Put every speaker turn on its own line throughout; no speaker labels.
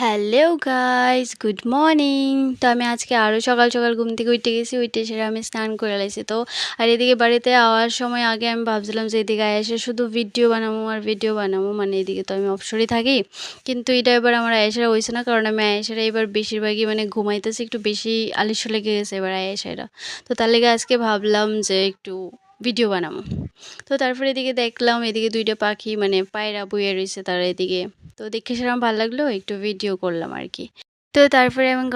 Hello guys, good morning. তো আমি আজকে আরও সকাল সকাল ঘুম থেকে উঠে গেছি, উঠে সেরে আমি স্নান করে লাইছি। তো আর এদিকে বাড়িতে আওয়ার সময় আগে আমি ভাবছিলাম যে এদিকে এসে শুধু ভিডিও বানাবো আর ভিডিও বানাবো, মানে এদিকে তো আমি অবসরই থাকি। কিন্তু এটা এবার আমার আয়েসারা হয়েছে না, কারণ আমি আয়েসারা এবার বেশিরভাগই মানে ঘুমাইতেছি, একটু বেশি আলস্য লেগে গেছে এবার আয়েসারা। তো তার লেগে আজকে ভাবলাম যে একটু ভিডিও বানাবো। তো তারপরে এদিকে দেখলাম এদিকে দুইটা পাখি মানে পায়রা বইয়ে রয়েছে তারা এদিকে। তো দেখে সেরকম ভালো লাগলো, একটু ভিডিও করলাম আর কি। তো তারপরে আমি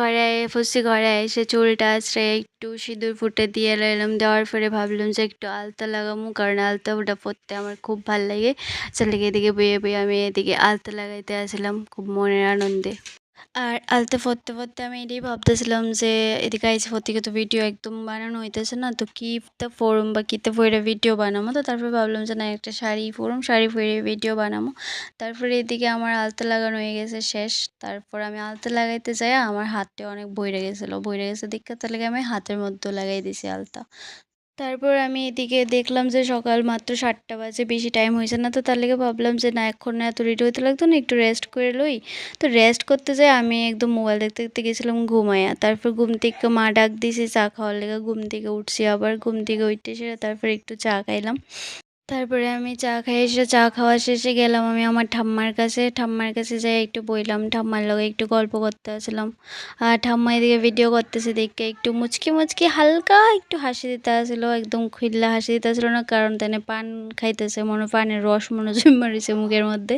ঘরে এসে চুলটা আঁচড়ে একটু সিঁদুর ফুটে দিয়ে এলাম, দেওয়ার পরে ভাবলাম যে একটু আলতা লাগামু, কারণ আলতা ওটা পরতে আমার খুব ভালো লাগে। ছেলেকে এদিকে বইয়ে বইয়ে আমি এদিকে আলতা লাগাইতে আসলাম খুব মনের আনন্দে। আর আলতা পড়তে পড়তে আমি এটাই ভাবতেছিলাম যে এদিকে আইসে থেকে তো ভিডিও একদম বানানো হইতেছে না, তো কীতে পরুম বা কীতে পরে ভিডিও বানাবো। তো তারপরে ভাবলাম যে না, একটা শাড়ি পরুম, শাড়ি পরে ভিডিও বানাবো। তারপরে এদিকে আমার আলতা লাগানো হয়ে গেছে শেষ। তারপর আমি আলতা লাগাইতে যাই, আমার হাতে অনেক বইরে গেছে দেখতে, তাহলে আমি হাতের মধ্যে লাগাই দিছি আলতা। তারপর আমি এদিকে দেখলাম যে সকাল মাত্র 7টা বাজে, বেশি টাইম হয়েছে না। তো তার লেগে ভাবলাম যে না, এখন এত রেডি হইতে লাগতো না, একটু রেস্ট করে লই। তো রেস্ট করতে যাই আমি একদম মোবাইল দেখতে দেখতে গেছিলাম ঘুমাইয়া। তারপর ঘুম থেকে মা ডাক দিয়েছে চা খাওয়ার লেগে, ঘুম থেকে উঠছি, আবার ঘুম থেকে উঠতে সেরে তারপর একটু চা খাইলাম। তারপরে আমি চা খেয়ে এসে চা খাওয়া শেষে গেলাম আমি আমার ঠাম্মার কাছে যাই একটু বইলাম, ঠাম্মার লগে একটু গল্প করতে আসলাম। আর ঠাম্মা এদিকে ভিডিও করতেছে দেখে একটু মুচকি মুচকি হালকা একটু হাসি দিতে আসলো, একদম খুইল্লা হাসি দিতে আসলো না, কারণ তাই পান খাইতেছে, পানের রস জমা রয়েছে মুখের মধ্যে,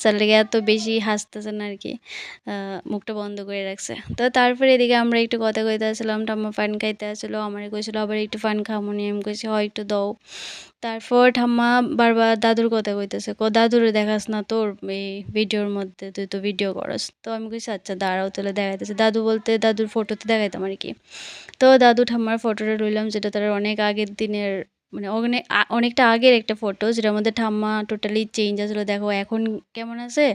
যার লেগে এত বেশি হাসতেছে না আর কি। মুখটা বন্ধ করে রাখছে। তো তারপরে এদিকে আমরা একটু কথা কইতে আসলাম, ঠাম্মা পান খাইতে আসলো, আমার কইছিল আবার একটু পান খামুনি, আমি কইছি হয় একটু দাও। তারপর ঠাম্মা বারবার দাদুর কথা কইতেছে, দাদুরে দেখাস না তোর এই ভিডিওর মধ্যে, তুই তো ভিডিও করস। তো আমি কইছি আচ্ছা দাঁড়াও তাহলে দেখাইতেছে। দাদু বলতে দাদুর ফটোতে দেখাইতাম আর কি। তো দাদু ঠাম্মার ফটোটা রইলাম, যেটা তার অনেক আগের দিনের, মানে অনেকটা আগের একটা ফটো, যেটার মধ্যে ঠাম্মা টোটালি চেঞ্জ আসলো, দেখো এখন কেমন আছে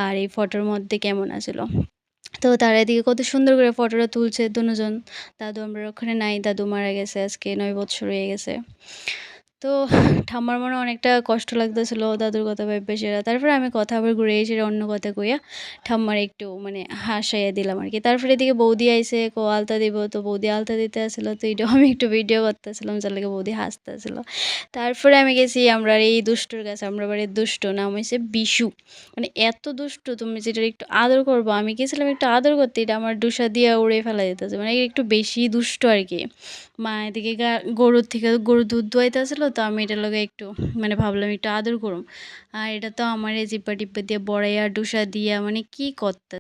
আর এই ফটোর মধ্যে কেমন আছিল। তো তারা এদিকে কত সুন্দর করে ফটোটা তুলছে দুজন। দাদু আমরা ওখানে নাই, দাদু মারা গেছে, আজকে 9 বছর হয়ে গেছে। তো ঠাম্মার মনে অনেকটা কষ্ট লাগতেছিল দাদুর কথা ভাইবা সেরা। তারপরে আমি কথা আবার ঘুরে এসে অন্য কথা কইয়া ঠাম্মার একটু মানে হাসাইয়া দিলাম আর কি। তারপরে এদিকে বৌদি আইসে আলতা দিব, তো বৌদি আলতা দিতে আসলো, তো এটাও আমি একটু ভিডিও করতেছিলাম, যার লাগে বৌদি হাসতেছিল। তারপরে আমি গেছি আমরা এই দুষ্টুর কাছে, আমরা বাড়ির দুষ্ট নাম হয়েছে বিশু। মানে এত দুষ্টু, তুমি যেটা একটু আদর করবো, আমি গেছিলাম একটু আদর করতে, এটা আমার ডুসা দিয়ে উড়ে ফেলা যেতেছে, মানে একটু বেশি দুষ্ট আর কি। মা এদিকে গরুর থেকে গরুর দুধ দোয়াইতে আসলো, তো আমি এটার লগে একটু মানে ভাবলাম একটু আদর করুম। আর এটা তো আমার এই জিব্বা টিব্বা দিয়ে বড়াইয়া ডুসা দিয়া মানে কি করতে